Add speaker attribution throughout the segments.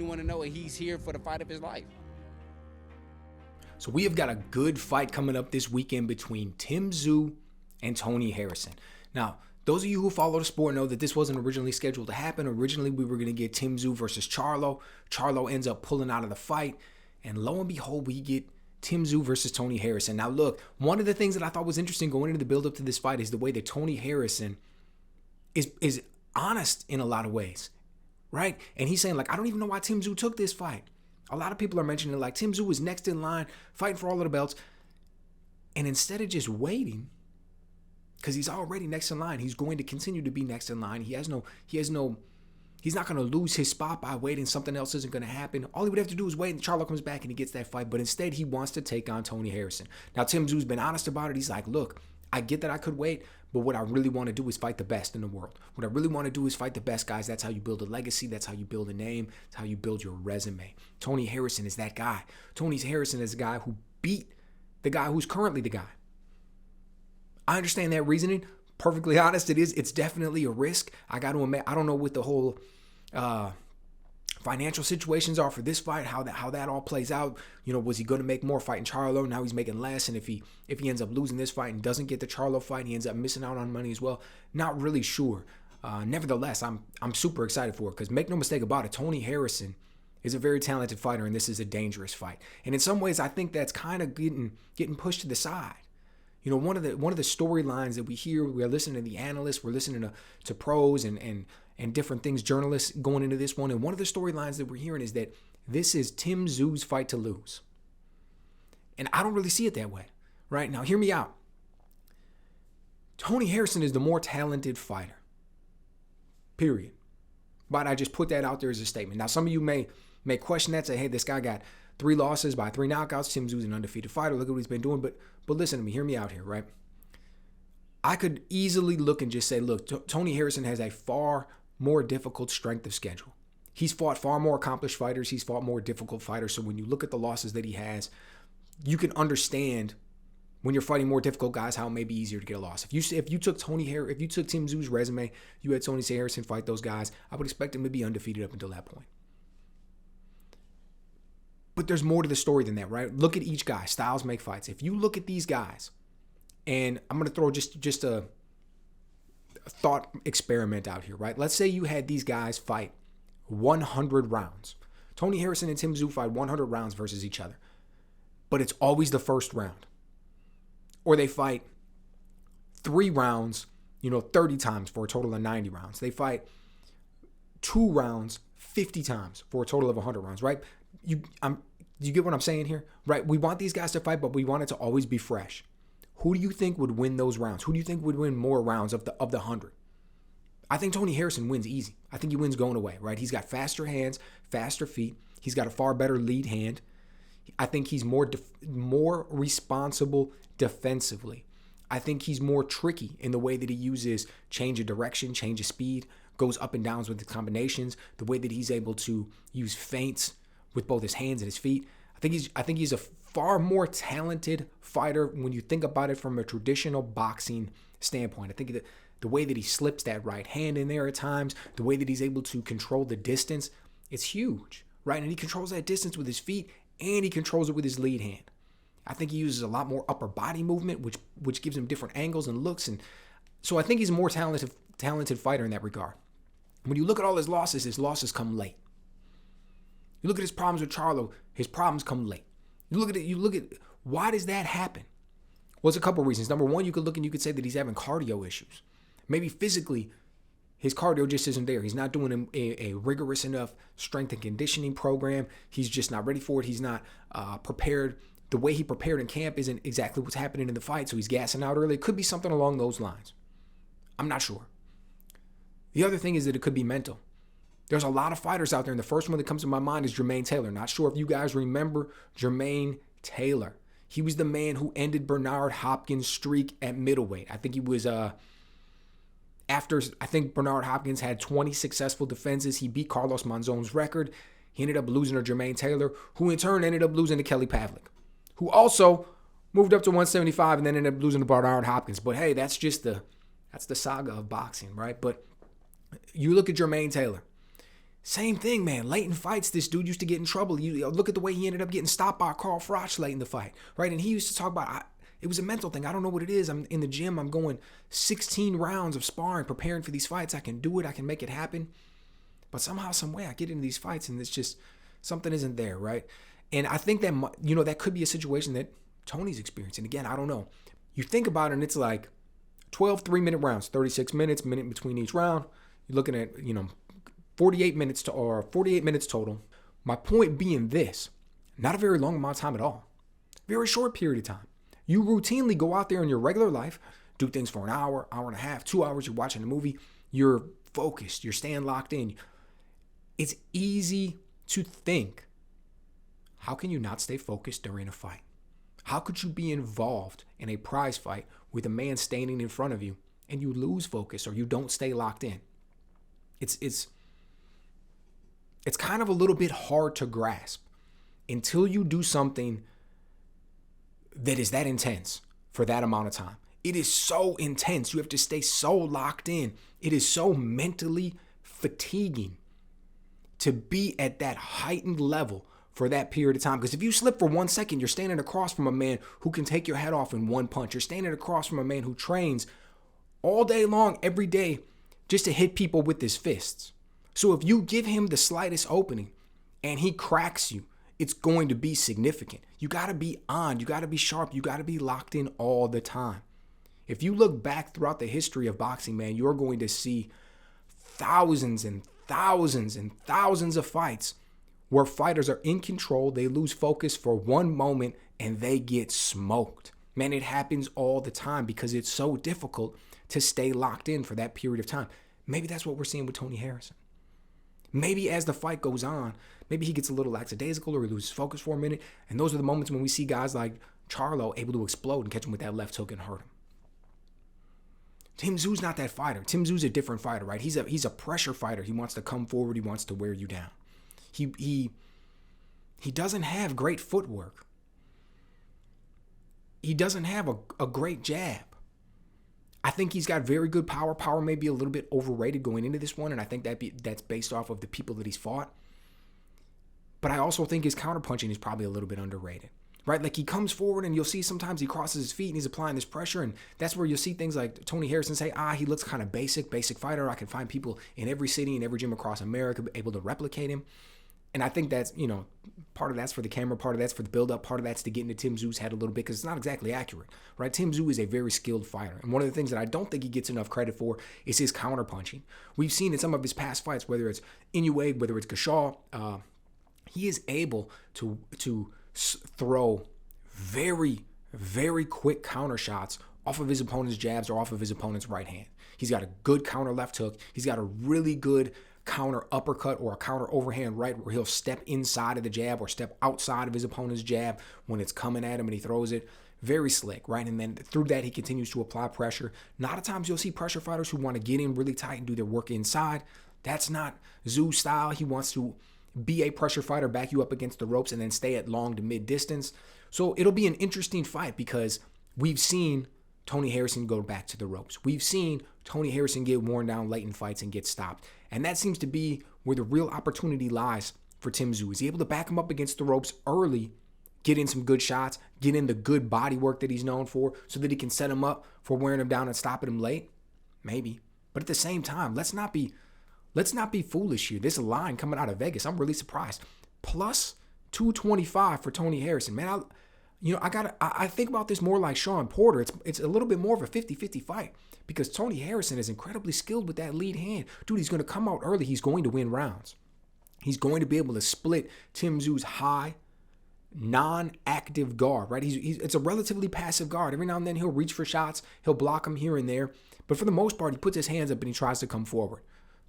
Speaker 1: want to know he's here for the fight of his life.
Speaker 2: So we have got a good fight coming up this weekend between Tszyu and Tony Harrison. Now, those of you who follow the sport know that this wasn't originally scheduled to happen. Originally, we were going to get Tszyu versus Charlo. Charlo ends up pulling out of the fight. And lo and behold, we get Tszyu versus Tony Harrison. Now, look, one of the things that I thought was interesting going into the build-up to this fight is the way that Tony Harrison is honest in a lot of ways, right? And he's saying, like, I don't even know why Tszyu took this fight. A lot of people are mentioning, like, Tszyu was next in line, fighting for all of the belts. And instead of just waiting, because he's already next in line, he's going to continue to be next in line. He's not going to lose his spot by waiting. Something else isn't going to happen. All he would have to do is wait and Charlo comes back and he gets that fight. But instead, he wants to take on Tony Harrison. Now, Tszyu's been honest about it. He's like, look, I get that I could wait, but what I really want to do is fight the best in the world. What I really want to do is fight the best guys. That's how you build a legacy. That's how you build a name. That's how you build your resume. Tony Harrison is that guy. Tony Harrison is the guy who beat the guy who's currently the guy. I understand that reasoning. Perfectly honest, it's definitely a risk. I got to admit, I don't know what the whole financial situations are for this fight, how that all plays out. You know, was he going to make more fighting Charlo? Now he's making less, and if he ends up losing this fight and doesn't get the Charlo fight, he ends up missing out on money as well. Not really sure. Nevertheless, I'm super excited for it because make no mistake about it, Tony Harrison is a very talented fighter, and this is a dangerous fight. And in some ways, I think that's kind of getting pushed to the side. You know, one of the storylines that we hear, we're listening to the analysts, we're listening to pros and different things, journalists going into this one. And one of the storylines that we're hearing is that this is Tszyu's fight to lose. And I don't really see it that way. Right? Now, hear me out. Tony Harrison is the more talented fighter. Period. But I just put that out there as a statement. Now, some of you may question that, say, hey, this guy got 3 losses by 3 knockouts. Tszyu's an undefeated fighter. Look at what he's been doing. But listen to me. Hear me out here, right? I could easily look and just say, look, Tony Harrison has a far more difficult strength of schedule. He's fought far more accomplished fighters. He's fought more difficult fighters. So when you look at the losses that he has, you can understand when you're fighting more difficult guys how it may be easier to get a loss. If you took Tszyu's resume, you had Tony Harrison fight those guys, I would expect him to be undefeated up until that point. But there's more to the story than that, right? Look at each guy. Styles make fights. If you look at these guys, and I'm going to throw just a thought experiment out here, right? Let's say you had these guys fight 100 rounds. Tony Harrison and Tszyu fight 100 rounds versus each other. But it's always the first round. Or they fight 3 rounds, 30 times for a total of 90 rounds. They fight 2 rounds 50 times for a total of 100 rounds, right? You get what I'm saying here? Right? We want these guys to fight, but we want it to always be fresh. Who do you think would win those rounds? Who do you think would win more rounds of the 100? I think Tony Harrison wins easy. I think he wins going away, right? He's got faster hands, faster feet. He's got a far better lead hand. I think he's more responsible defensively. I think he's more tricky in the way that he uses change of direction, change of speed, goes up and downs with the combinations, the way that he's able to use feints with both his hands and his feet. I think he's a far more talented fighter when you think about it from a traditional boxing standpoint. I think that the way that he slips that right hand in there at times, the way that he's able to control the distance, it's huge, right? And he controls that distance with his feet and he controls it with his lead hand. I think he uses a lot more upper body movement, which gives him different angles and looks. And so I think he's a more talented fighter in that regard. When you look at all his losses come late. You look at his problems with Charlo, his problems come late. You look at why does that happen? Well, it's a couple reasons. Number one, you could look and you could say that he's having cardio issues. Maybe physically, his cardio just isn't there. He's not doing a rigorous enough strength and conditioning program. He's just not ready for it. He's not prepared. The way he prepared in camp isn't exactly what's happening in the fight, so he's gassing out early. It could be something along those lines. I'm not sure. The other thing is that it could be mental. There's a lot of fighters out there, and the first one that comes to my mind is Jermaine Taylor. Not sure if you guys remember Jermaine Taylor. He was the man who ended Bernard Hopkins' streak at middleweight. I think he was I think Bernard Hopkins had 20 successful defenses. He beat Carlos Monzon's record. He ended up losing to Jermaine Taylor, who in turn ended up losing to Kelly Pavlik, who also moved up to 175 and then ended up losing to Bernard Hopkins. But hey, that's the saga of boxing, right? But you look at Jermaine Taylor. Same thing, man. Late in fights, this dude used to get in trouble. You look at the way he ended up getting stopped by Carl Froch late in the fight, right? And he used to talk about, it was a mental thing. I don't know what it is. I'm in the gym. I'm going 16 rounds of sparring, preparing for these fights. I can do it. I can make it happen. But somehow, some way, I get into these fights and it's just, something isn't there, right? And I think that, that could be a situation that Tony's experiencing. Again, I don't know. You think about it and it's like 12 3-minute rounds, 36 minutes, minute between each round. You're looking at, 48 minutes total. My point being this, not a very long amount of time at all. Very short period of time. You routinely go out there in your regular life, do things for an hour, hour and a half, 2 hours, you're watching a movie, you're focused, you're staying locked in. It's easy to think, how can you not stay focused during a fight? How could you be involved in a prize fight with a man standing in front of you and you lose focus or you don't stay locked in? It's kind of a little bit hard to grasp until you do something that is that intense for that amount of time. It is so intense. You have to stay so locked in. It is so mentally fatiguing to be at that heightened level for that period of time. Because if you slip for 1 second, you're standing across from a man who can take your head off in one punch. You're standing across from a man who trains all day long, every day, just to hit people with his fists. So if you give him the slightest opening and he cracks you, it's going to be significant. You got to be on. You got to be sharp. You got to be locked in all the time. If you look back throughout the history of boxing, man, you're going to see thousands and thousands and thousands of fights where fighters are in control. They lose focus for one moment and they get smoked. Man, it happens all the time because it's so difficult to stay locked in for that period of time. Maybe that's what we're seeing with Tony Harrison. Maybe as the fight goes on, maybe he gets a little lackadaisical or he loses focus for a minute. And those are the moments when we see guys like Charlo able to explode and catch him with that left hook and hurt him. Tim Tszyu's not that fighter. Tim Tszyu's a different fighter, right? He's a pressure fighter. He wants to come forward. He wants to wear you down. He doesn't have great footwork. He doesn't have a great jab. I think he's got very good power. Power may be a little bit overrated going into this one, and I think that's based off of the people that he's fought. But I also think his counterpunching is probably a little bit underrated, right? Like he comes forward and you'll see sometimes he crosses his feet and he's applying this pressure, and that's where you'll see things like Tony Harrison say, he looks kind of basic fighter. I can find people in every city and every gym across America able to replicate him. And I think that's, part of that's for the camera, part of that's for the build-up, part of that's to get into Tim Tszyu's head a little bit because it's not exactly accurate, right? Tim Tszyu is a very skilled fighter. And one of the things that I don't think he gets enough credit for is his counterpunching. We've seen in some of his past fights, whether it's Inoue, whether it's Gashaw, he is able to throw very, very quick counter shots off of his opponent's jabs or off of his opponent's right hand. He's got a good counter left hook. He's got a really good counter uppercut or a counter overhand right where he'll step inside of the jab or step outside of his opponent's jab when it's coming at him and he throws it. Very slick, right? And then through that, he continues to apply pressure. A lot of times you'll see pressure fighters who want to get in really tight and do their work inside. That's not Tszyu's style. He wants to be a pressure fighter, back you up against the ropes, and then stay at long to mid distance. So it'll be an interesting fight because we've seen Tony Harrison go back to the ropes. We've seen Tony Harrison get worn down late in fights and get stopped. And that seems to be where the real opportunity lies for Tim Tszyu. Is he able to back him up against the ropes early, get in some good shots, get in the good body work that he's known for so that he can set him up for wearing him down and stopping him late? Maybe. But at the same time, let's not be foolish here. This line coming out of Vegas, I'm really surprised. Plus 225 for Tony Harrison. Man, I think about this more like Sean Porter. It's a little bit more of a 50-50 fight because Tony Harrison is incredibly skilled with that lead hand. Dude, he's going to come out early. He's going to win rounds. He's going to be able to split Tim Tszyu's high, non-active guard, right? It's a relatively passive guard. Every now and then he'll reach for shots. He'll block them here and there. But for the most part, he puts his hands up and he tries to come forward.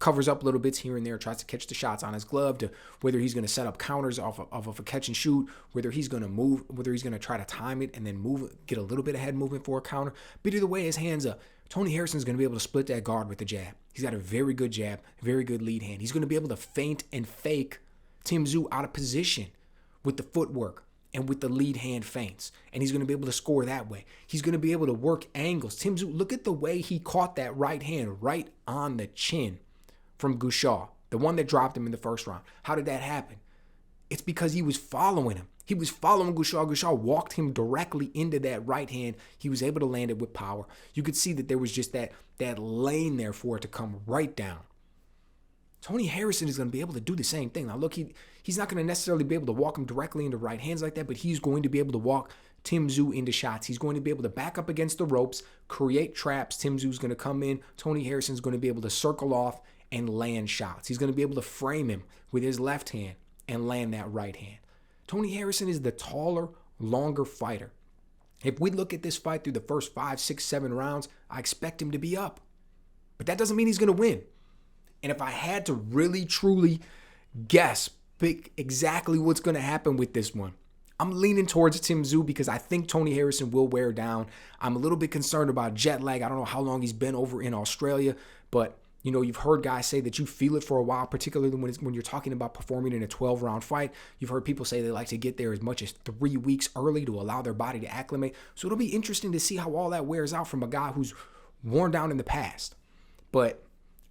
Speaker 2: Covers up little bits here and there, tries to catch the shots on his glove, to whether he's going to set up counters off of a catch and shoot, whether he's going to move, whether he's going to try to time it and then move, get a little bit of head movement for a counter. But either way, his hands up. Tony Harrison's going to be able to split that guard with the jab. He's got a very good jab, very good lead hand. He's going to be able to feint and fake Tim Tszyu out of position with the footwork and with the lead hand feints. And he's going to be able to score that way. He's going to be able to work angles. Tim Tszyu, look at the way he caught that right hand right on the chin from Gashaw the one that dropped him in the first round. How did that happen? It's because he was following him. He was following Gusau. Gusau walked him directly into that right hand. He was able to land it with power. You could see that there was just that lane there for it to come right down. Tony Harrison is going to be able to do the same thing. Now, look, he's not going to necessarily be able to walk him directly into right hands like that, but he's going to be able to walk Tim Tszyu into shots. He's going to be able to back up against the ropes, create traps. Tim Tszyu is going to come in. Tony Harrison is going to be able to circle off and land shots. He's going to be able to frame him with his left hand and land that right hand. Tony Harrison is the taller, longer fighter. If we look at this fight through the first 5, 6, 7 rounds, I expect him to be up. But that doesn't mean he's going to win. And if I had to really, truly guess, pick exactly what's going to happen with this one, I'm leaning towards Tim Tszyu because I think Tony Harrison will wear down. I'm a little bit concerned about jet lag. I don't know how long he's been over in Australia, but you know, you've heard guys say that you feel it for a while, particularly when you're talking about performing in a 12-round fight. You've heard people say they like to get there as much as 3 weeks early to allow their body to acclimate. So it'll be interesting to see how all that wears out from a guy who's worn down in the past. But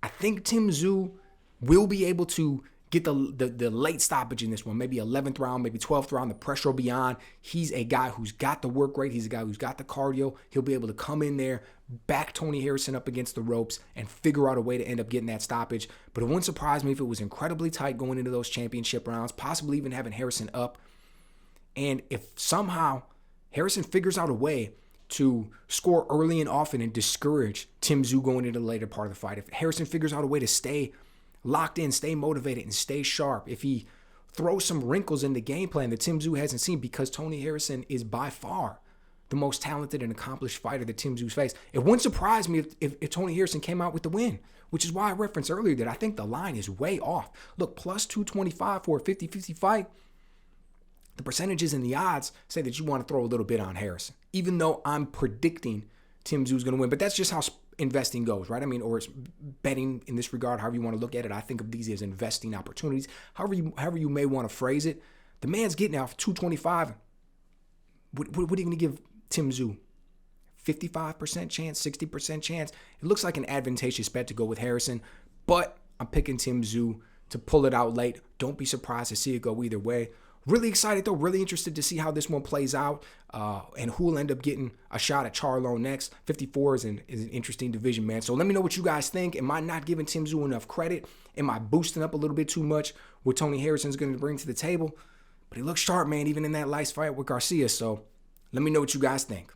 Speaker 2: I think Tim Tszyu will be able to get the late stoppage in this one, maybe 11th round, maybe 12th round. The pressure will be on. He's a guy who's got the work rate. He's a guy who's got the cardio. He'll be able to come in there, back Tony Harrison up against the ropes, and figure out a way to end up getting that stoppage. But it wouldn't surprise me if it was incredibly tight going into those championship rounds, possibly even having Harrison up. And if somehow Harrison figures out a way to score early and often and discourage Tim Tszyu going into the later part of the fight, if Harrison figures out a way to stay locked in, stay motivated, and stay sharp, if he throws some wrinkles in the game plan that Tim Tszyu hasn't seen, because Tony Harrison is by far the most talented and accomplished fighter that Tim Tszyu's faced, it wouldn't surprise me if Tony Harrison came out with the win, which is why I referenced earlier that I think the line is way off. Look, plus 225 for a 50-50 fight. The percentages and the odds say that you want to throw a little bit on Harrison, even though I'm predicting Tim Tszyu's going to win. But that's just how investing goes, right? I mean, or it's betting in this regard, however you want to look at it. I think of these as investing opportunities. However you may want to phrase it. The man's getting out for 225. What are you going to give Tim Tszyu? 55% chance, 60% chance. It looks like an advantageous bet to go with Harrison, but I'm picking Tim Tszyu to pull it out late. Don't be surprised to see it go either way. Really excited though, really interested to see how this one plays out and who will end up getting a shot at Charlo next. 54 is an interesting division, man. So let me know what you guys think. Am I not giving Tim Tszyu enough credit? Am I boosting up a little bit too much what Tony Harrison's going to bring to the table? But he looks sharp, man, even in that last fight with Garcia. So let me know what you guys think.